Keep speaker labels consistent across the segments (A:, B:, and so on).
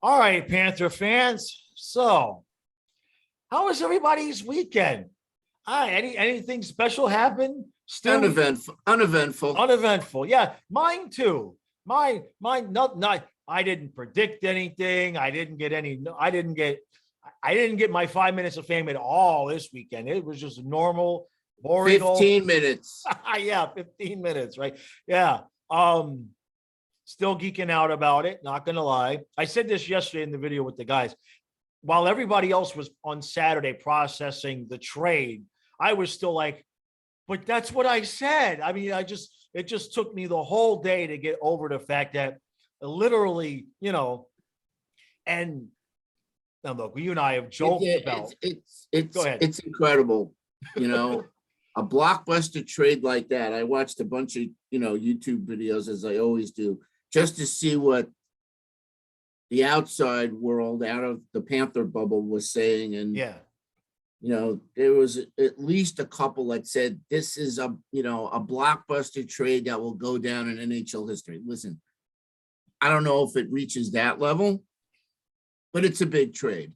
A: All right, Panther fans. So, how was everybody's weekend? Anything special happen? Still
B: Uneventful.
A: uneventful. Yeah, mine too. Mine. Not. I didn't predict anything. I didn't get my 5 minutes of fame at all this weekend. It was just normal, boring.
B: 15 minutes.
A: Yeah, 15 minutes. Right. Yeah. Still geeking out about it. Not gonna lie. I said this yesterday in the video with the guys. While everybody else was on Saturday processing the trade, I was still like, but that's what I said. I mean, it just took me the whole day to get over the fact that literally, and now look, you and I have joked about Go ahead.
B: It's incredible. A blockbuster trade like that. I watched a bunch of YouTube videos, as I always do, just to see what the outside world out of the Panther bubble was saying. And
A: yeah,
B: there was at least a couple that said this is a blockbuster trade that will go down in NHL history. Listen, I don't know if it reaches that level, but it's a big trade.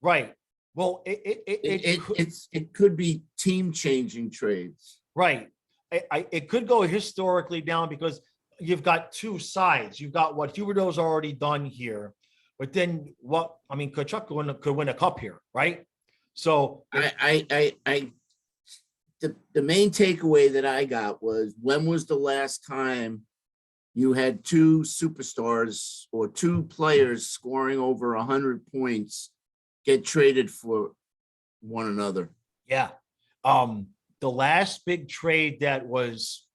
A: right. Well,
B: it could be team-changing trades.
A: right. It could go historically down because you've got two sides. You've got what Huberdeau's already done here, but then Tkachuk could win a cup here, right? So
B: the main takeaway that I got was, when was the last time you had two superstars or two players scoring over 100 points get traded for one another?
A: yeah, the last big trade that was,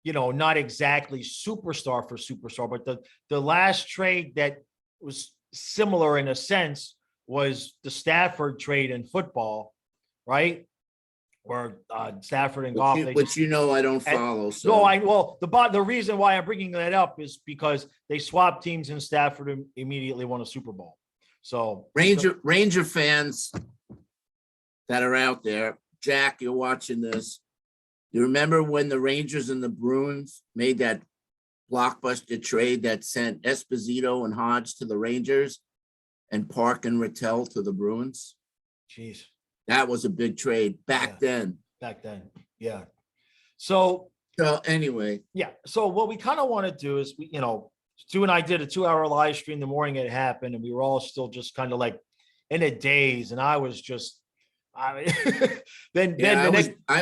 A: not exactly superstar for superstar, but the last trade that was similar in a sense was the Stafford trade in football, right? Where Stafford and Goff,
B: Which I don't follow. So
A: no, the reason why I'm bringing that up is because they swapped teams and Stafford immediately won a Super Bowl. So
B: Ranger fans that are out there, Jack, you're watching this. You remember when the Rangers and the Bruins made that blockbuster trade that sent Esposito and Hodge to the Rangers and Park and Rattel to the Bruins?
A: Jeez.
B: That was a big trade back then.
A: Back then. Yeah. So
B: anyway.
A: Yeah. So what we kind of want to do is Stu and I did a 2-hour live stream the morning it happened, and we were all still just kind of like in a daze. And I was just, I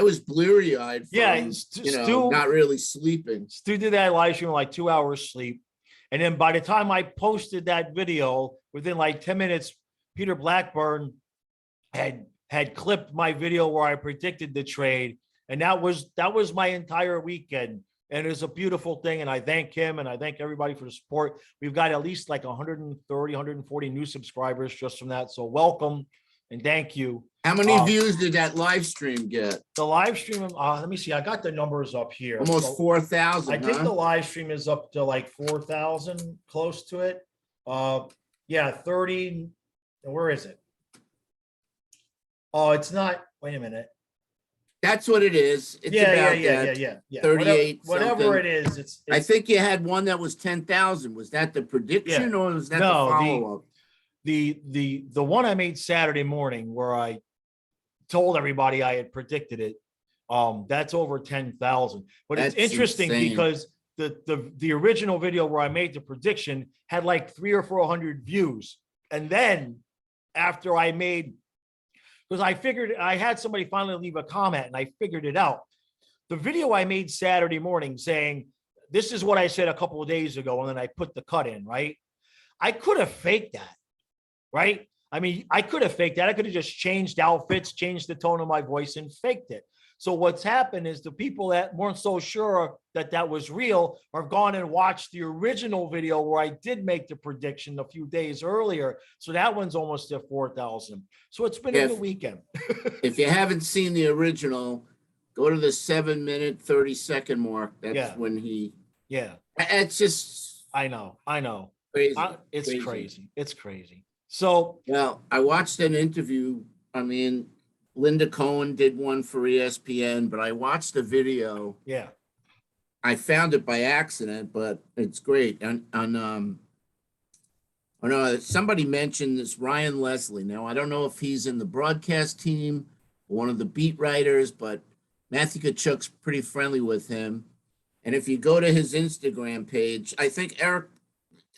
B: was bleary eyed.
A: Stu,
B: not really sleeping.
A: Stu did that live stream like 2 hours sleep. And then by the time I posted that video, within like 10 minutes, Peter Blackburn had clipped my video where I predicted the trade. And that was my entire weekend. And it's a beautiful thing. And I thank him and I thank everybody for the support. We've got at least like 130, 140 new subscribers just from that. So welcome and thank you.
B: How many views did that live stream get?
A: The live stream, let me see. I got the numbers up here.
B: Almost 4,000.
A: I think the live stream is up to like 4,000, close to it. 30. Where is it? Oh, it's not. Wait a minute.
B: That's what it is. It's
A: Yeah.
B: 38.
A: Whatever it is, it's.
B: I think you had one that was 10,000. Was that the prediction or was that the follow-up?
A: The one I made Saturday morning where I told everybody I had predicted it. That's over 10,000. But it's interesting because the original video where I made the prediction had like 300 or 400 views, and then after I made. Because I figured I had somebody finally leave a comment and I figured it out. The video I made Saturday morning saying, this is what I said a couple of days ago, and then I put the cut in, right? I could have faked that, right? I mean, I could have faked that. I could have just changed outfits, changed the tone of my voice and faked it. So what's happened is the people that weren't so sure that was real have gone and watched the original video where I did make the prediction a few days earlier. So that one's almost at 4,000. So it's been a good weekend.
B: If you haven't seen the original, go to the 7-minute, 30-second mark. That's when he.
A: Yeah.
B: It's just.
A: I know.
B: Crazy.
A: It's crazy. It's crazy. So.
B: Well, I watched an interview. I mean, Linda Cohen did one for ESPN, but I watched the video.
A: Yeah.
B: I found it by accident, but it's great on Oh, no, somebody mentioned this Ryan Leslie. Now, I don't know if he's in the broadcast team, one of the beat writers, but Matthew Tkachuk's pretty friendly with him. And if you go to his Instagram page, I think Eric,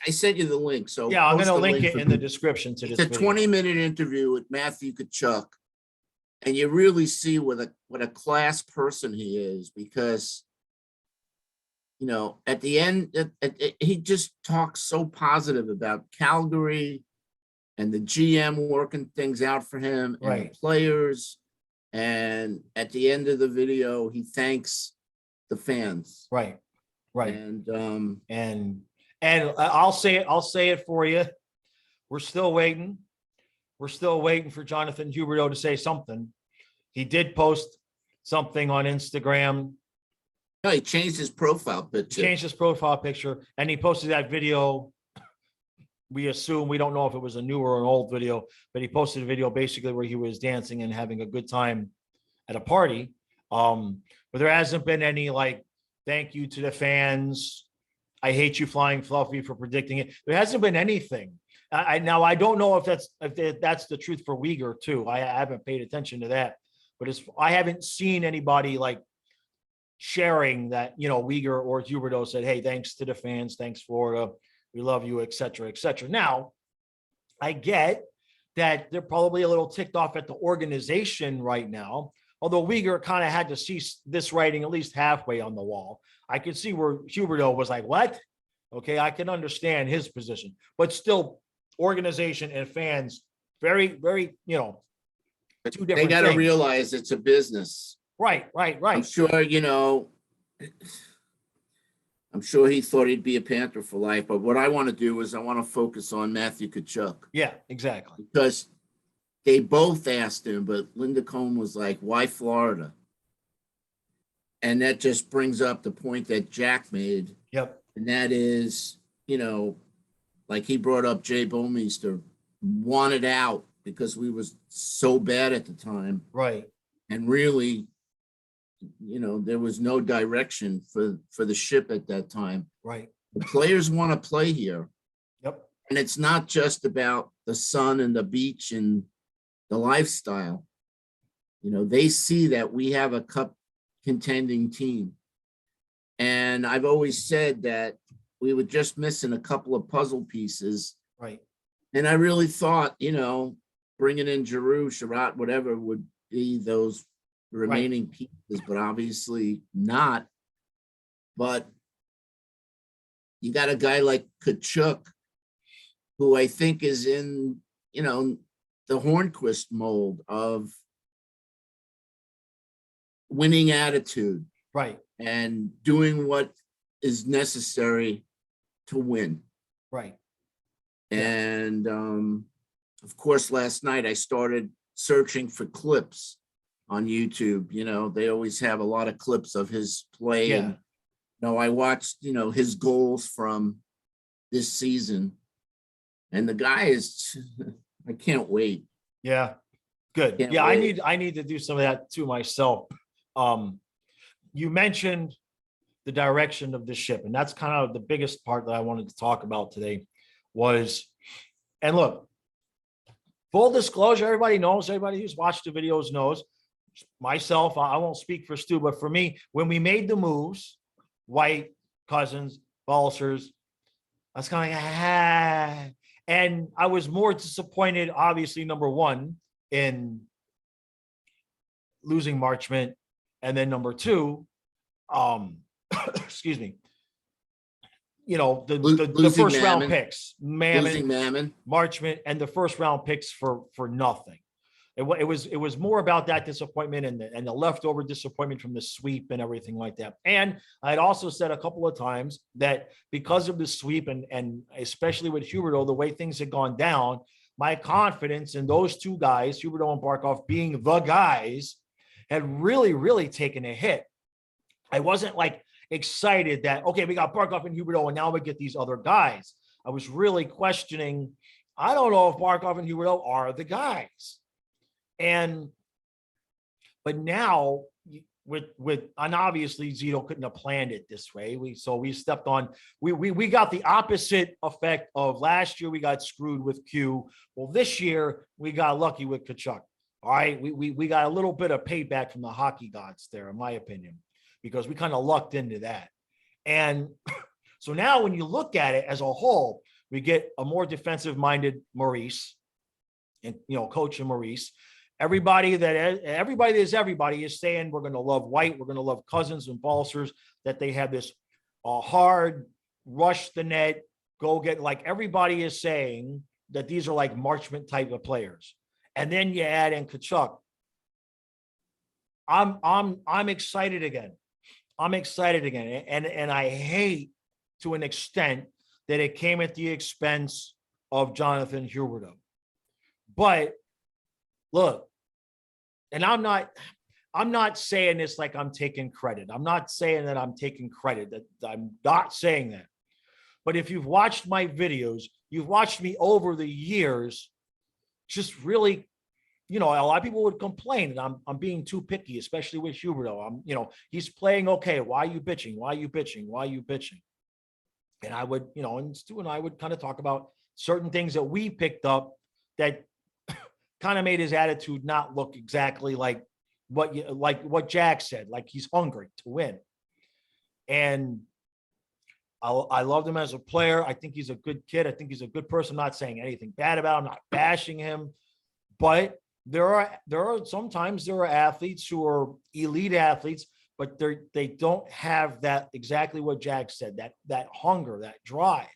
B: I sent you the link. So
A: Yeah, I'm
B: post
A: going to
B: the
A: link it
B: for
A: in the
B: people.
A: description to
B: It's
A: this
B: a
A: video.
B: 20-minute interview with Matthew Tkachuk, and you really see what a class person he is, because you know, at the end, he just talks so positive about Calgary and the GM working things out for him and
A: Right.
B: the players. And at the end of the video, he thanks the fans.
A: Right. Right.
B: And
A: I'll say it for you. We're still waiting. We're still waiting for Jonathan Huberdeau to say something. He did post something on Instagram.
B: no, he changed his profile picture.
A: Changed his profile picture, and he posted that video. We assume, we don't know if it was a new or an old video, but he posted a video basically where he was dancing and having a good time at a party. But there hasn't been any like, thank you to the fans. I hate you, Flying Fluffy, for predicting it. There hasn't been anything. Now I don't know if that's the truth for Uyghur too. I haven't paid attention to that, but I haven't seen anybody like sharing that, you know, Uyghur or Huberdeau said, hey, thanks to the fans, thanks Florida, we love you, et cetera, et cetera. Now, I get that they're probably a little ticked off at the organization right now, although Uyghur kind of had to see this writing at least halfway on the wall. I could see where Huberdeau was like, what? Okay, I can understand his position, but still, organization and fans, very, very, you know, two different
B: They got to
A: things.
B: realize it's a business.
A: Right.
B: I'm sure, you know, I'm sure he thought he'd be a Panther for life, but what I want to do is I want to focus on Matthew Tkachuk.
A: Yeah, exactly.
B: Because they both asked him, but Linda Cohn was like, why Florida? And that just brings up the point that Jack made.
A: Yep.
B: And that is, you know, like he brought up Jay Bomeister, wanted out because we was so bad at the time.
A: Right.
B: And really, you know, there was no direction for the ship at that time.
A: Right.
B: The players want to play here.
A: Yep.
B: And it's not just about the sun and the beach and the lifestyle. You know, they see that we have a cup contending team. And I've always said that we were just missing a couple of puzzle pieces.
A: Right.
B: And I really thought, you know, bringing in Giroux, Sherratt, whatever would be those remaining pieces, but obviously not. But you got a guy like Tkachuk, who I think is in, you know, the Hornquist mold of winning attitude.
A: Right.
B: And doing what is necessary to win.
A: Right.
B: And of course, last night I started searching for clips on YouTube. You know, they always have a lot of clips of his play.
A: Yeah.
B: And you know, I watched, you know, his goals from this season. And the guy is, I can't wait.
A: Yeah. Good.
B: Can't
A: Yeah,
B: wait.
A: I need to do some of that too myself. You mentioned the direction of the ship, and that's kind of the biggest part that I wanted to talk about today was, and look, full disclosure, everybody knows, everybody who's watched the videos knows, myself, I won't speak for Stu, but for me, when we made the moves, White, Cousins, Balsers, I was kind of like, and I was more disappointed, obviously, number one, in losing Marchment, and then number two, excuse me, you know, the first round picks,
B: Mammon,
A: Marchment, and the first round picks for nothing. It was more about that disappointment and the leftover disappointment from the sweep and everything like that. And I had also said a couple of times that because of the sweep and especially with Huberdeau, the way things had gone down, my confidence in those two guys, Huberdeau and Barkov, being the guys, had really, really taken a hit. I wasn't like excited that, okay, we got Barkov and Huberdeau, and now we get these other guys. I was really questioning, I don't know if Barkov and Huberdeau are the guys. But now, and obviously Zito couldn't have planned it this way. We stepped on, we got the opposite effect of last year. We got screwed with Q. Well, this year we got lucky with Tkachuk. All right. We got a little bit of payback from the hockey gods there, in my opinion, because we kind of lucked into that. And so now when you look at it as a whole, we get a more defensive minded Maurice and, coach and Maurice. Everybody is saying we're going to love White, we're going to love Cousins and Balsers, that they have this hard rush the net, go get, like everybody is saying that these are like Marchment type of players. And then you add in Tkachuk. I'm excited again. And I hate to an extent that it came at the expense of Jonathan Huberdeau. But look, and I'm not saying this like I'm taking credit. I'm not saying that I'm taking credit. That I'm not saying that. But if you've watched my videos, you've watched me over the years, just really, a lot of people would complain that I'm being too picky, especially with Huberdeau. He's playing okay. Why are you bitching? Why are you bitching? Why are you bitching? And I would, and Stu and I would kind of talk about certain things that we picked up that kind of made his attitude not look exactly like what Jack said, like he's hungry to win. And I loved him as a player. I think he's a good kid. I think he's a good person. I'm not saying anything bad about him, not bashing him, but there are sometimes there are athletes who are elite athletes, but they don't have that, exactly what Jack said, that hunger, that drive.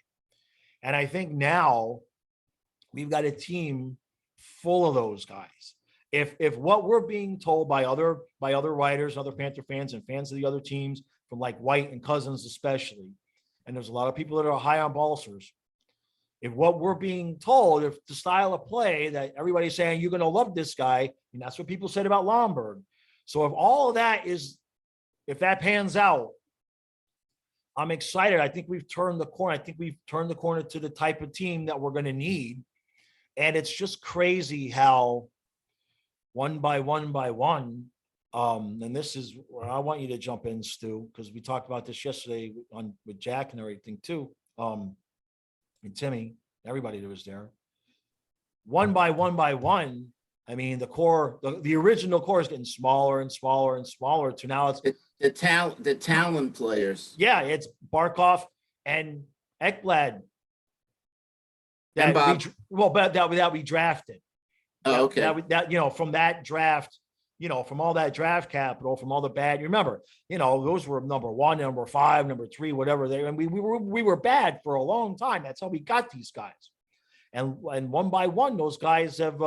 A: And I think now we've got a team full of those guys. If what we're being told by other writers, other Panther fans and fans of the other teams, from like White and Cousins especially, and there's a lot of people that are high on Balsers, if what we're being told, if the style of play that everybody's saying you're going to love this guy, and that's what people said about Lomberg. So if all of that if that pans out, I'm excited. I think we've turned the corner. I think we've turned the corner to the type of team that we're going to need. And it's just crazy how one by one, and this is where I want you to jump in, Stu, because we talked about this yesterday with Jack and everything too. And Timmy, everybody that was there. One by one, I mean, the core, the original core is getting smaller and smaller and smaller to now it's
B: the talent players.
A: Yeah, it's Barkov and Ekblad. That we drafted.
B: Oh, okay.
A: That from that draft, from all that draft capital, from all the bad. You remember, those were number 1, number 5, number 3, whatever they. And we were bad for a long time. That's how we got these guys. And one by one, those guys have,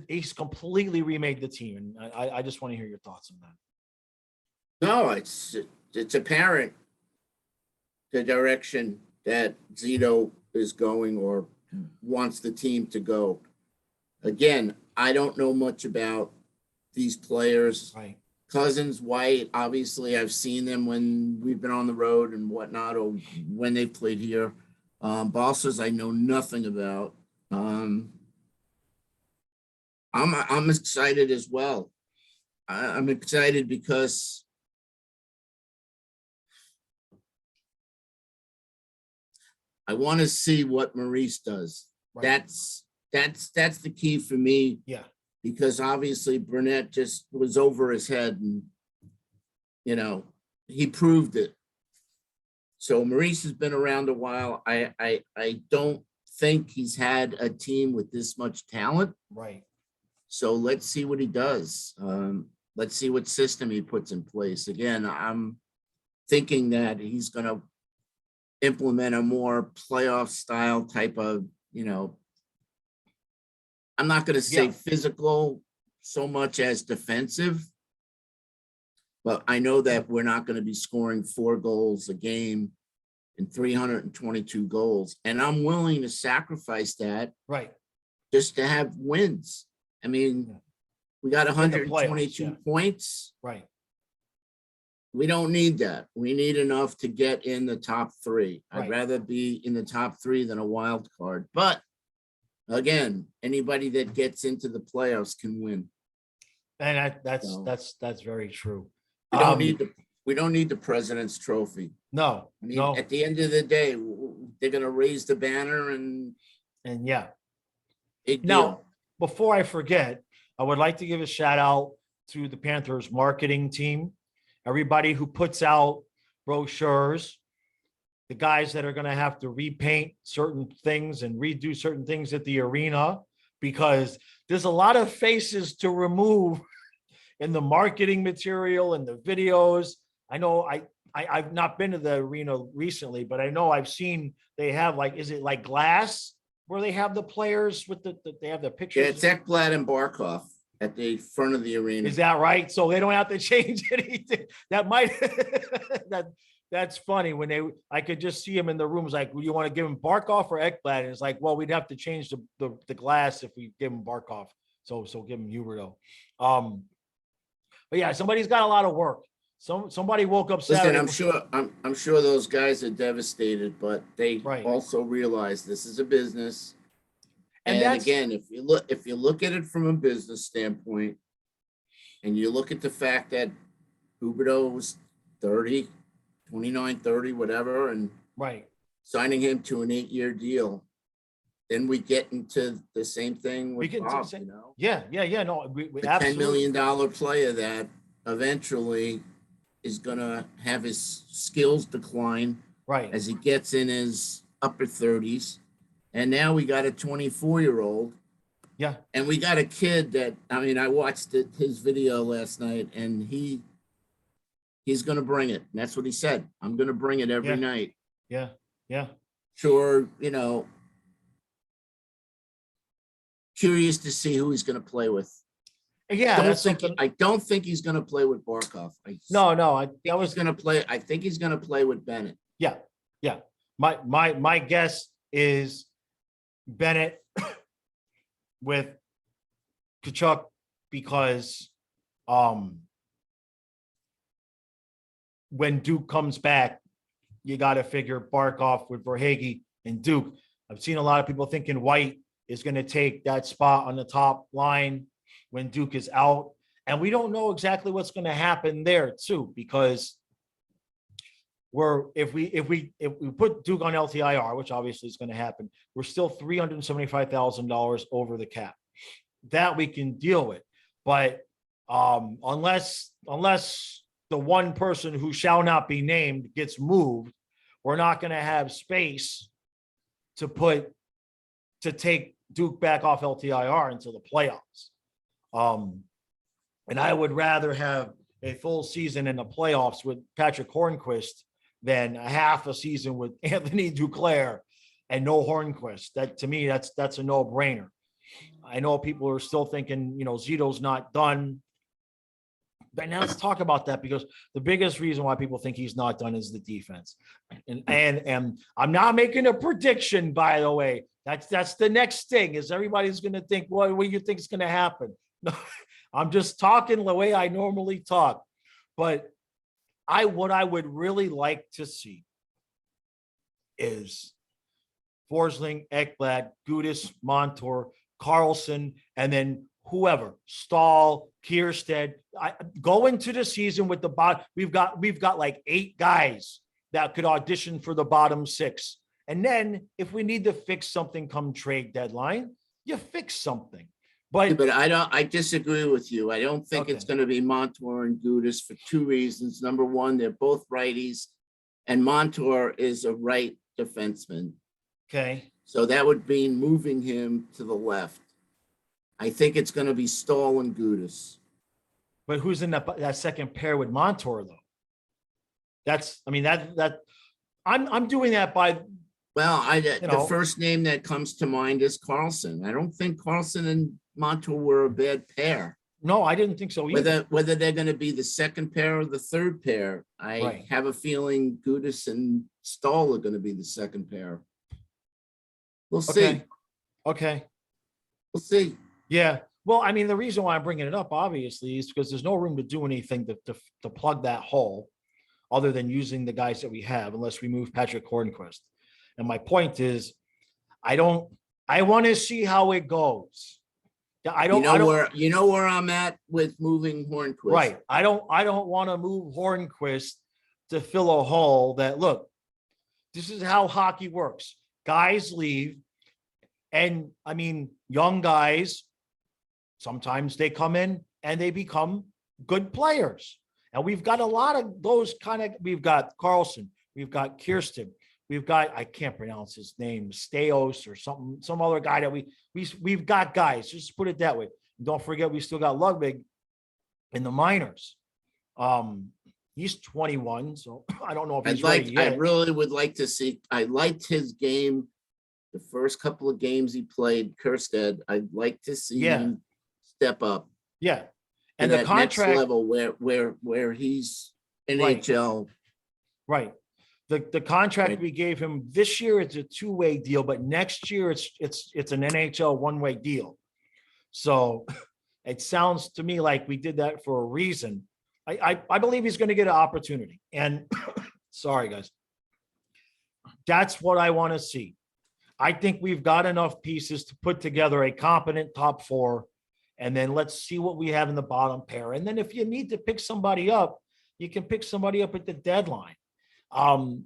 A: he's completely remade the team. And I just want to hear your thoughts on that.
B: No, it's apparent the direction that Zito is going or wants the team to go. Again, I don't know much about these players.
A: Right.
B: Cousins, White, obviously I've seen them when we've been on the road and whatnot, or when they played here. Bosses I know nothing about. I'm excited as well. I'm excited because I want to see what Maurice does. Right. That's the key for me.
A: Yeah.
B: Because obviously Burnett just was over his head and, he proved it. So Maurice has been around a while. I don't think he's had a team with this much talent.
A: Right.
B: So let's see what he does. Let's see what system he puts in place. Again, I'm thinking that he's going to implement a more playoff style type of, I'm not going to say physical so much as defensive, but I know that we're not going to be scoring 4 goals a game and 322 goals. And I'm willing to sacrifice that.
A: Right.
B: Just to have wins. I mean, we got 122 points.
A: Right.
B: We don't need that. We need enough to get in the top 3.
A: Right.
B: I'd rather be in the top 3 than a wild card. But again, anybody that gets into the playoffs can win.
A: And
B: So
A: that's very true.
B: we don't need the president's trophy.
A: No,
B: I mean,
A: no,
B: at the end of the day, they're gonna raise the banner and
A: and yeah.
B: big
A: Now,
B: deal.
A: before I forget, I would like to give a shout out to the Panthers marketing team, everybody who puts out brochures, the guys that are going to have to repaint certain things and redo certain things at the arena, because there's a lot of faces to remove in the marketing material and the videos. I know I've not been to the arena recently, but I know I've seen they have, like, is it like glass where they have the players with they have the
B: Yeah,
A: pictures?
B: it's Ekblad and Barkov at the front of the arena.
A: Is that right? So they don't have to change anything. That might that's funny when I could just see him in the rooms like, "Well, you want to give him Barkov or Ekblad?" And it's like, well, we'd have to change the glass if we give him Barkov. So give him Huberdeau. But yeah, somebody's got a lot of work. Somebody woke up Saturday.
B: Listen, I'm sure those guys are devastated, but they
A: Right.
B: also realize this is a business.
A: And
B: And again, if you look at it from a business standpoint, and you look at the fact that Huberdeau was 30, 29, 30, whatever, and
A: right.
B: signing him to an 8-year deal, then we get into the same thing with Bob, you know?
A: Yeah. No, we
B: The $10
A: absolutely.
B: million player that eventually is gonna have his skills decline
A: Right.
B: as he gets in his upper 30s. And now we got a 24-year-old.
A: Yeah.
B: And we got a kid that, I mean, I watched his video last night, and he's going to bring it. And that's what he said. I'm going to bring it every night.
A: Yeah.
B: Sure, you know, curious to see who he's going to play with.
A: Yeah,
B: I don't think he's going to play with Barkov.
A: No.
B: I think he's going to play with Bennett.
A: Yeah. My guess is Bennett with Tkachuk, because when Duke comes back, you got to figure Barkov with Verhaeghe and Duke. I've seen a lot of people thinking White is going to take that spot on the top line when Duke is out. And we don't know exactly what's going to happen there too, because if we put Duke on LTIR, which obviously is going to happen, we're still $375,000 over the cap. That we can deal with. But unless the one person who shall not be named gets moved, we're not going to have space to take Duke back off LTIR until the playoffs. And I would rather have a full season in the playoffs with Patrick Hornquist than a half a season with Anthony Duclair and no Hornquist. That, to me, that's a no-brainer. I know people are still thinking, Zito's not done. But now let's talk about that, because the biggest reason why people think he's not done is the defense. And I'm not making a prediction, by the way. That's the next thing, is everybody's going to think, what do you think is going to happen? No, I'm just talking the way I normally talk. But what I would really like to see is Forsling, Ekblad, Gudis, Montour, Carlson, and then whoever, Stahl, Kierstead, go into the season with the bottom. We've got like 8 guys that could audition for the bottom 6. And then if we need to fix something come trade deadline, you fix something. But
B: I disagree with you. I don't think it's going to be Montour and Gudis for 2 reasons. Number one, they're both righties, and Montour is a right defenseman.
A: Okay.
B: So that would mean moving him to the left. I think it's going to be Stahl and Gudis.
A: But who's in that second pair with Montour, though? I'm doing that by.
B: Well, the first name that comes to mind is Carlson. I don't think Carlson and Montour were a bad pair.
A: No, I didn't think so either.
B: Whether they're going to be the second pair or the third pair, I have a feeling Gudis and Stahl are going to be the second pair. We'll see.
A: Okay.
B: We'll see.
A: Yeah. Well, I mean, the reason why I'm bringing it up, obviously, is because there's no room to do anything to plug that hole other than using the guys that we have, unless we move Patrick Hornquist. And my point is, I want to see how it goes. I don't,
B: you know where I'm at with moving Hornquist.
A: right. I don't want to move Hornquist to fill a hole that, look, this is how hockey works. Guys leave. And I mean, young guys, sometimes they come in and they become good players. And we've got a lot of those we've got Carlson, we've got Kirsten, we've got, I can't pronounce his name, Steos or something, some other guy that we've got guys, just put it that way. And don't forget, we still got Ludwig in the minors. He's 21, so I don't know if he's ready yet.
B: I really would like to see, I liked his game. The first couple of games he played, Kirstead, I'd like to see him step up.
A: Yeah. And the contract
B: next level where he's NHL.
A: Right. The contract we gave him this year, it's a 2-way deal, but next year it's an NHL 1-way deal. So it sounds to me like we did that for a reason. I believe he's going to get an opportunity. And sorry, guys. That's what I want to see. I think we've got enough pieces to put together a competent top 4, and then let's see what we have in the bottom pair. And then if you need to pick somebody up, you can pick somebody up at the deadline. And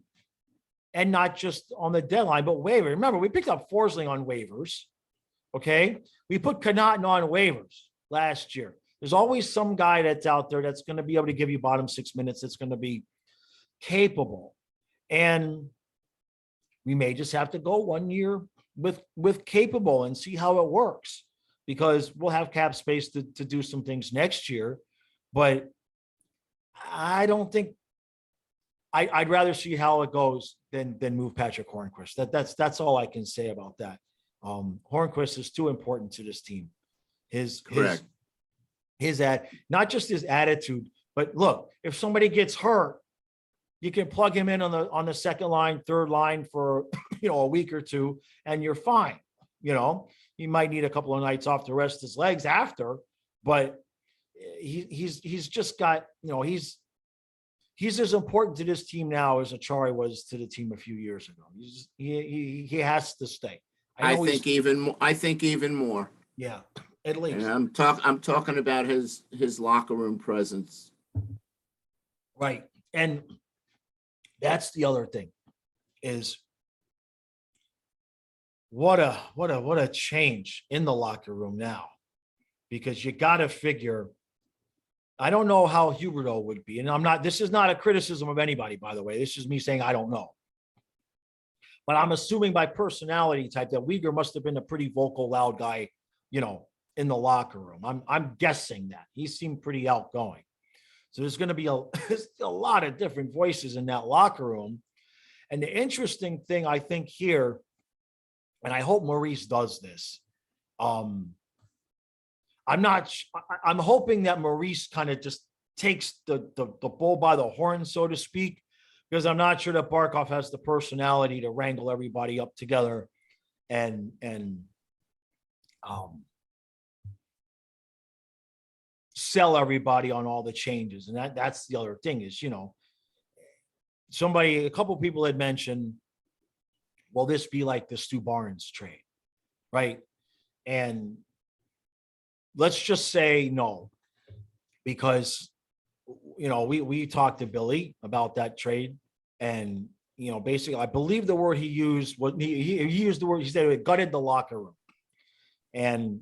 A: not just on the deadline, but waiver. Remember, we picked up Forsling on waivers. Okay. We put Connaughton on waivers last year. There's always some guy that's out there that's going to be able to give you bottom 6 minutes. That's going to be capable. And we may just have to go 1 year with capable and see how it works, because we'll have cap space to do some things next year. But I don't think I'd rather see how it goes than move Patrick Hornquist. That's all I can say about that. Hornquist is too important to this team. His not just his attitude, but look, if somebody gets hurt, you can plug him in on the second line, third line for a week or two, and you're fine. He might need a couple of nights off to rest his legs after, but he's just got, he's as important to this team now as Achari was to the team a few years ago. He has to stay.
B: I think even more.
A: Yeah, at least.
B: And I'm talking about his locker room presence.
A: Right. And that's the other thing is what a change in the locker room now, because you got to figure, I don't know how Huberdeau would be. And this is not a criticism of anybody, by the way. This is me saying, I don't know, but I'm assuming by personality type that Uyghur must have been a pretty vocal, loud guy, in the locker room. I'm guessing that he seemed pretty outgoing. So there's going to be a lot of different voices in that locker room. And the interesting thing I think here, and I hope Maurice does this. I'm hoping that Maurice kind of just takes the bull by the horn, so to speak, because I'm not sure that Barkov has the personality to wrangle everybody up together and sell everybody on all the changes. And that's the other thing is, a couple of people had mentioned, will this be like the Stu Barnes trade? Right. And let's just say no, because, we talked to Billy about that trade, and, basically I believe the word he used was he used the word, he said it gutted the locker room. And,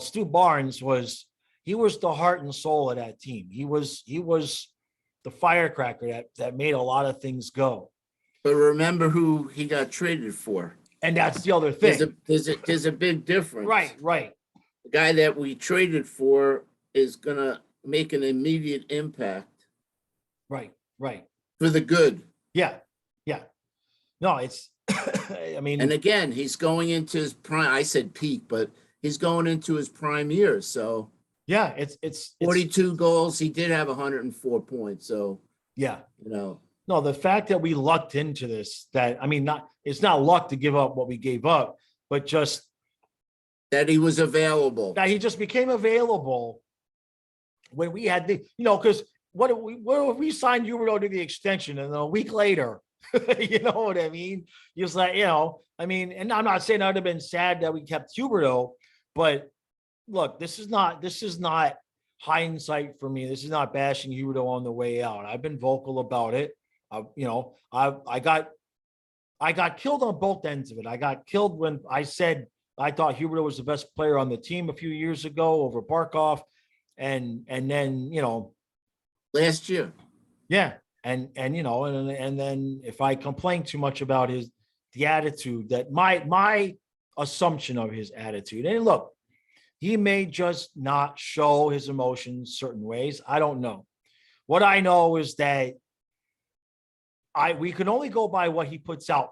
A: Stu Barnes was the heart and soul of that team. He was the firecracker that made a lot of things go.
B: But remember who he got traded for.
A: And that's the other thing.
B: There's a big difference.
A: Right.
B: The guy that we traded for is going to make an immediate impact.
A: Right.
B: For the good.
A: Yeah. No, it's, I mean.
B: And again, he's going into his prime. I said peak, but he's going into his prime years. So.
A: Yeah, it's
B: 42 goals. He did have 104 points. So
A: yeah,
B: No,
A: the fact that we lucked into this, it's not luck to give up what we gave up, but just
B: that he was available.
A: That he just became available when we had because what if we signed Huberdeau to the extension and then a week later, you know what I mean? Just like, and I'm not saying I'd have been sad that we kept Huberdeau, but look, this is not hindsight for me. This is not bashing Huberdeau on the way out. I've been vocal about it. I got killed on both ends of it. I got killed when I said I thought Huberdeau was the best player on the team a few years ago over Barkov, and then
B: last year.
A: yeah, and then if I complain too much about the attitude, that my assumption of his attitude, and look, he may just not show his emotions certain ways. I don't know. What I know is that we can only go by what he puts out,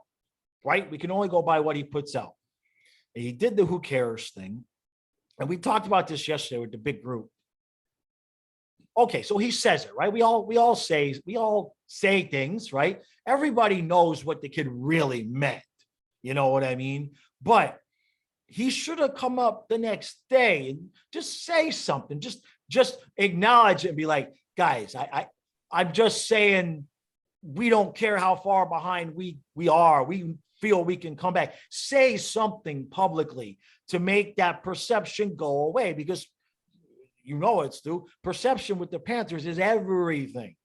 A: right? We can only go by what he puts out. And he did the who cares thing. And we talked about this yesterday with the big group. Okay, so he says it, right? We all say things, right? Everybody knows what the kid really meant. You know what I mean? But he should have come up the next day and just say something, just acknowledge it and be like, guys, I'm just saying, we don't care how far behind we are. We feel we can come back. Say something publicly to make that perception go away, because it's Stu. Perception with the Panthers is everything.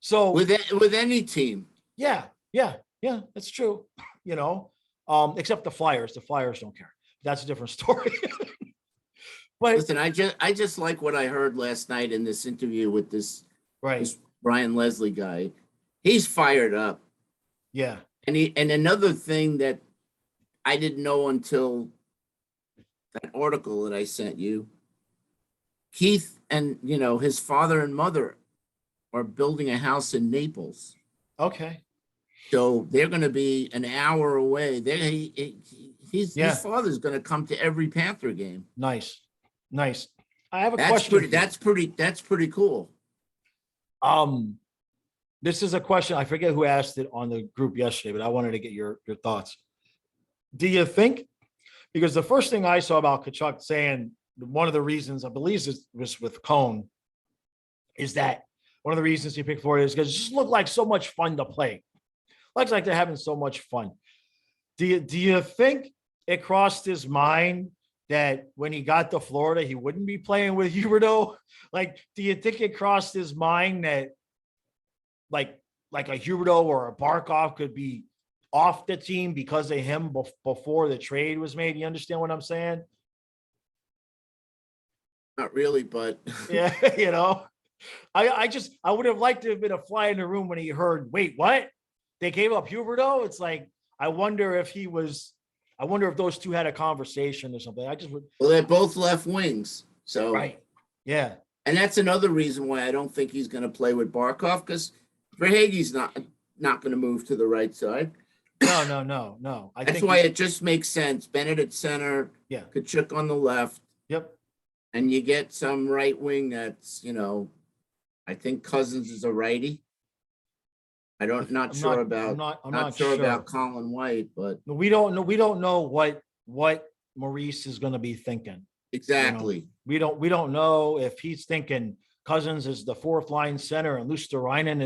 A: So
B: with any team.
A: Yeah, that's true. Except the Flyers. The Flyers don't care. That's a different story. But
B: listen, I just like what I heard last night in this interview with this Brian Leslie guy. He's fired up.
A: Yeah.
B: And another thing that I didn't know until that article that I sent you, Keith and his father and mother are building a house in Naples.
A: Okay.
B: So they're going to be an hour away. His father's going to come to every Panther game.
A: Nice. I have a question.
B: That's pretty cool.
A: This is a question. I forget who asked it on the group yesterday, but I wanted to get your thoughts. Do you think, because the first thing I saw about Tkachuk saying, one of the reasons, I believe it was with Cone, is that one of the reasons he picked Florida is because it just looked like so much fun to play. Looks like they're having so much fun. Do you think it crossed his mind that when he got to Florida, he wouldn't be playing with Huberdeau? Like, do you think it crossed his mind that like a Huberdeau or a Barkov could be off the team because of him before the trade was made? You understand what I'm saying?
B: Not really, but
A: yeah, I would have liked to have been a fly in the room when he heard, wait, what? They gave up Huberdeau? It's like, I wonder if those two had a conversation or something.
B: Well, they're both left wings. So
A: right. Yeah.
B: And that's another reason why I don't think he's going to play with Barkov, because Verhaeghe's not going to move to the right side.
A: No.
B: That's why it just makes sense. Bennett at center.
A: Yeah.
B: Tkachuk on the left.
A: Yep.
B: And you get some right wing that's, I think Cousins is a righty. I'm not sure about Colin White, but
A: we don't know what Maurice is going to be thinking.
B: Exactly.
A: We don't know if he's thinking Cousins is the fourth line center and Luosterainen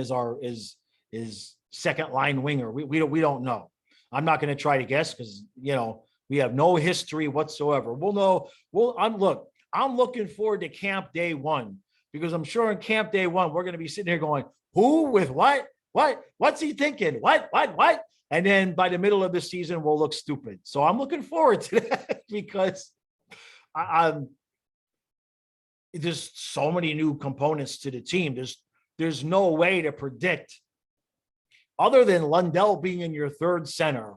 A: is second line winger. We don't know. I'm not going to try to guess because we have no history whatsoever. We'll know. I'm looking forward to camp day one, because I'm sure in camp day one we're going to be sitting here going, who with what? What's he thinking? What? And then by the middle of the season, we'll look stupid. So I'm looking forward to that because there's so many new components to the team. There's no way to predict, other than Lundell being in your third center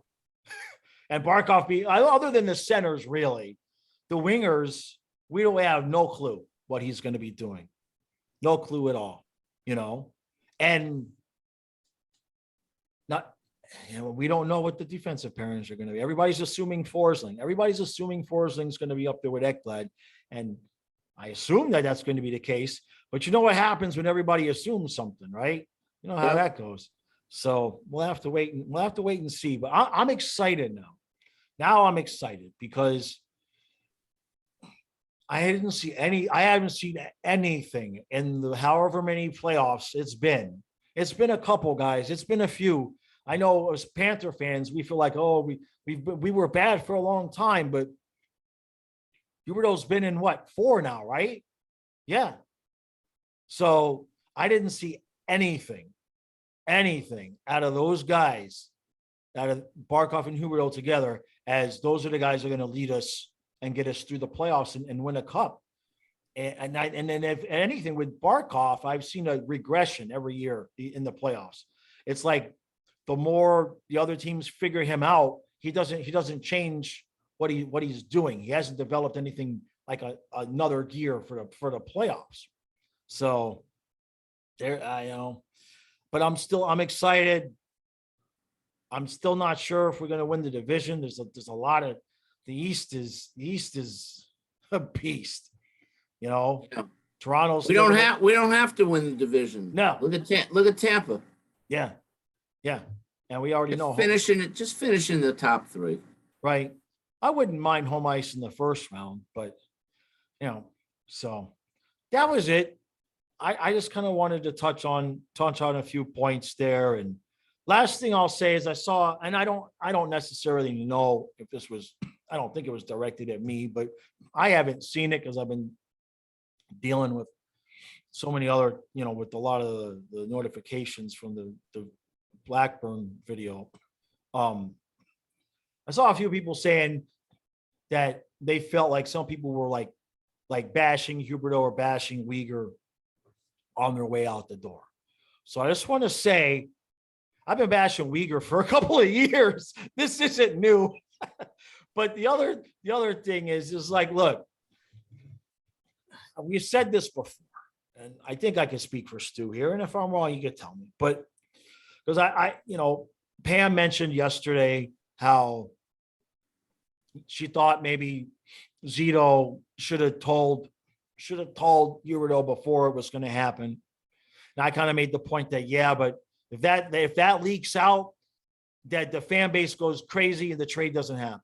A: and Barkov being, other than the centers, really, the wingers, we have no clue what he's going to be doing. No clue at all, and we don't know what the defensive pairings are going to be. Everybody's assuming Forsling. Everybody's assuming Forsling's going to be up there with Ekblad. And I assume that that's going to be the case. But you know what happens when everybody assumes something, right? You know how that goes. So we'll have to wait and see. But I'm excited now. Now I'm excited because I haven't seen anything in the however many playoffs it's been. It's been a couple, guys. It's been a few. I know as Panther fans, we feel like, we were bad for a long time, but Huberdeau's been in what, 4 now, right? Yeah. So I didn't see anything out of those guys, out of Barkov and Huberdeau together, as those are the guys that are going to lead us and get us through the playoffs and win a cup. And then if anything with Barkov, I've seen a regression every year in the playoffs. It's like the more the other teams figure him out, he doesn't change what he's doing. He hasn't developed anything like another gear for the playoffs. So there, but I'm excited. I'm still not sure if we're going to win the division. There's a lot of, the East is a beast.
B: Yeah.
A: Toronto's.
B: We don't have to win the division.
A: No.
B: Look at Tampa.
A: Yeah. And we already know.
B: Just finishing the top 3.
A: Right. I wouldn't mind home ice in the first round, but so that was it. I just kind of wanted to touch on a few points there. And last thing I'll say is I saw, and I don't necessarily know if this was, I don't think it was directed at me, but I haven't seen it because I've been dealing with so many other, with a lot of the notifications from the Blackburn video. I saw a few people saying that they felt like some people were like bashing Huberdeau or bashing Uyghur on their way out the door. So I just want to say, I've been bashing Uyghur for a couple of years. This isn't new. But the other thing is like, look, we said this before, and I think I can speak for Stu here. And if I'm wrong, you can tell me. But because Pam mentioned yesterday how she thought maybe Zito should have told Huberdeau before it was going to happen. And I kind of made the point that, yeah, but if that leaks out, that the fan base goes crazy and the trade doesn't happen.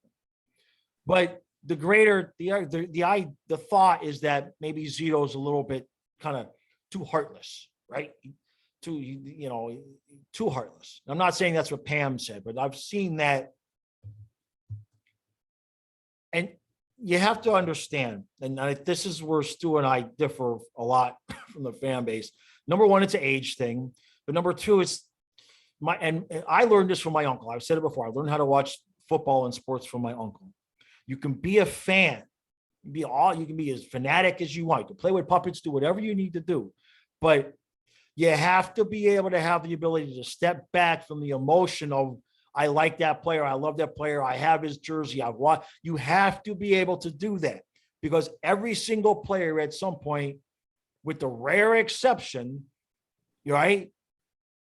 A: But the thought is that maybe Zito's a little bit kind of too heartless, right? Too heartless. I'm not saying that's what Pam said, but I've seen that. And you have to understand, and this is where Stu and I differ a lot from the fan base. Number one, it's an age thing. But number two, it's and I learned this from my uncle. I've said it before. I learned how to watch football and sports from my uncle. You can be a fan, you can be as fanatic as you want. You can play with puppets, do whatever you need to do. But you have to be able to have the ability to step back from the emotion of, I like that player, I love that player, I have his jersey, you have to be able to do that, because every single player at some point, with the rare exception, right,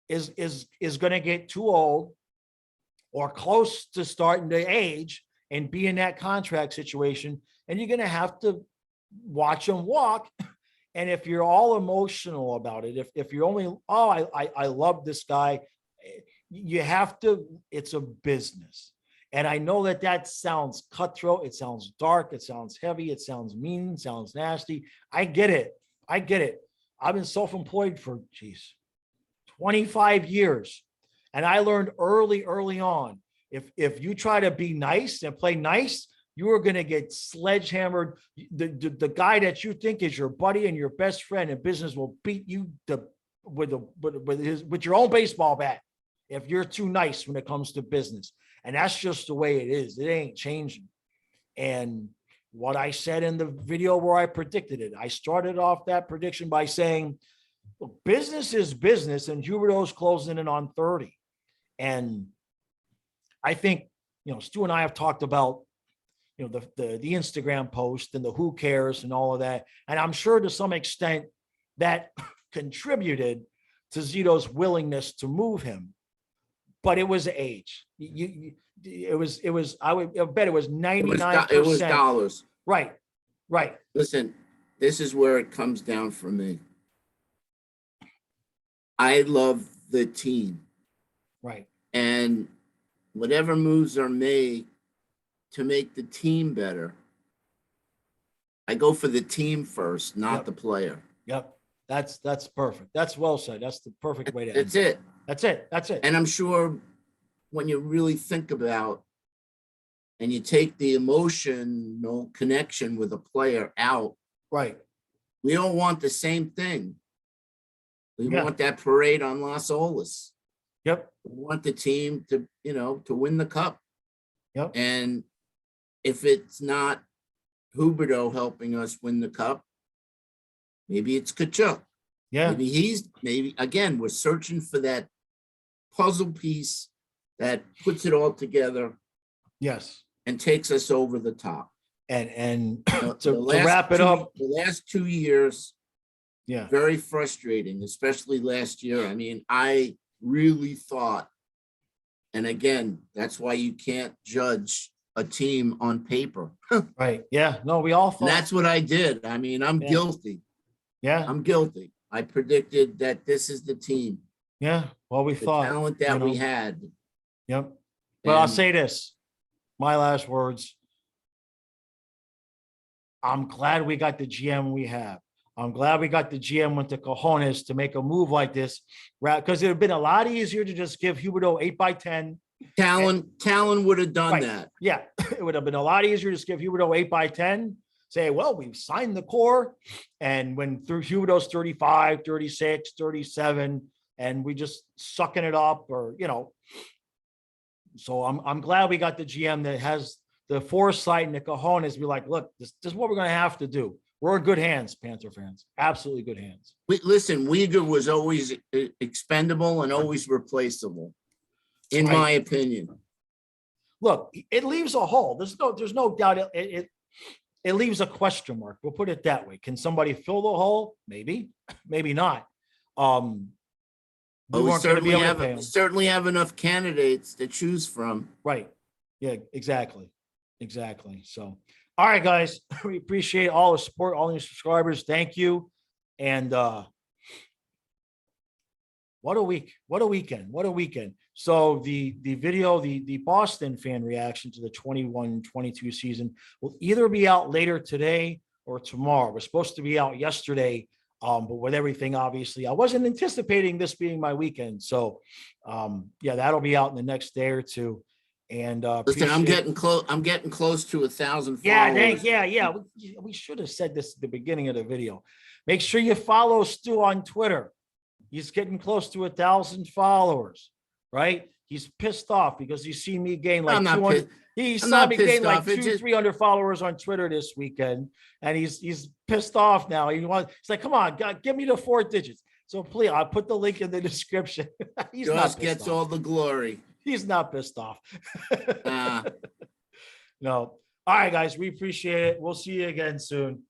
A: is going to get too old or close to starting to age and be in that contract situation, and you're going to have to watch them walk. And if you're all emotional about it, if you're only, I love this guy, you have to, it's a business. And I know that sounds cutthroat, it sounds dark, it sounds heavy, it sounds mean, it sounds nasty. I get it. I've been self-employed for 25 years. And I learned early on, if you try to be nice and play nice, you are going to get sledgehammered. The guy that you think is your buddy and your best friend in business will beat you with your own baseball bat if you're too nice when it comes to business. And that's just the way it is. It ain't changing. And what I said in the video where I predicted it, I started off that prediction by saying, look, business is business, and Huberdeau's closing in on 30. And I think, Stu and I have talked about, the Instagram post and the who cares and all of that. And I'm sure to some extent that contributed to Zito's willingness to move him. But it was age. I bet it was 99%.
B: It was dollars.
A: Right.
B: Listen, this is where it comes down for me. I love the team.
A: Right.
B: And whatever moves are made to make the team better, I go for the team first, not the player.
A: Yep. That's perfect. That's well said. That's the perfect way to end
B: it.
A: That's it.
B: And I'm sure when you really think about and you take the emotional connection with a player out,
A: Right.
B: we all want the same thing. We
A: Yeah.
B: want that parade on Las Olas.
A: Yep.
B: We want the team to, to win the cup.
A: Yep.
B: And if it's not Huberdeau helping us win the cup, maybe it's Tkachuk.
A: Yeah.
B: Maybe again, we're searching for that puzzle piece that puts it all together.
A: Yes.
B: And takes us over the top.
A: And
B: The
A: to wrap it up,
B: the last 2 years,
A: yeah,
B: very frustrating, especially last year. I mean, I really thought, and again, that's why you can't judge a team on paper.
A: right. Yeah. No, we all
B: And
A: thought
B: that's what I did. I mean, I'm guilty.
A: Yeah.
B: I'm guilty. I predicted that this is the team,
A: Yeah. Well, we
B: the
A: thought
B: talent that we had.
A: Yep. But I'll say this, my last words. I'm glad we got the GM we have. I'm glad we got the GM with the cojones to make a move like this, because it would have been a lot easier to just give Huberdeau 8x10.
B: Talon would have done that.
A: Yeah, it would have been a lot easier to just give Huberdeau 8x10. Say, well, we've signed the core, and when through Huberdeau's 35, 36, 37, and we just sucking it up, or So I'm glad we got the GM that has the foresight and the cojones. Be like, look, this is what we're going to have to do. We're in good hands, Panther fans. Absolutely good hands.
B: Listen, Uyghur was always expendable and always replaceable, in my opinion.
A: Look, it leaves a hole. There's no doubt. It leaves a question mark. We'll put it that way. Can somebody fill the hole? Maybe, maybe not.
B: We certainly have enough candidates to choose from.
A: Right. Yeah, exactly. So, all right, guys, we appreciate all the support, all the subscribers. Thank you. And what a week. What a weekend. So the video, the Boston fan reaction to the 21-22 season will either be out later today or tomorrow. We're supposed to be out yesterday. But with everything, obviously, I wasn't anticipating this being my weekend. So, that'll be out in the next day or two. And
B: listen, I'm getting close to 1,000 followers.
A: Yeah. We should have said this at the beginning of the video. Make sure you follow Stu on Twitter. He's getting close to 1,000 followers, right? He's pissed off because he's seen me gain like 200. He saw me gain like 300 followers on Twitter this weekend, and he's pissed off now. He's like, come on, God, give me the 4 digits. So please, I'll put the link in the description. He's
B: just gets all the glory.
A: He's not pissed off. No. All right, guys, we appreciate it. We'll see you again soon.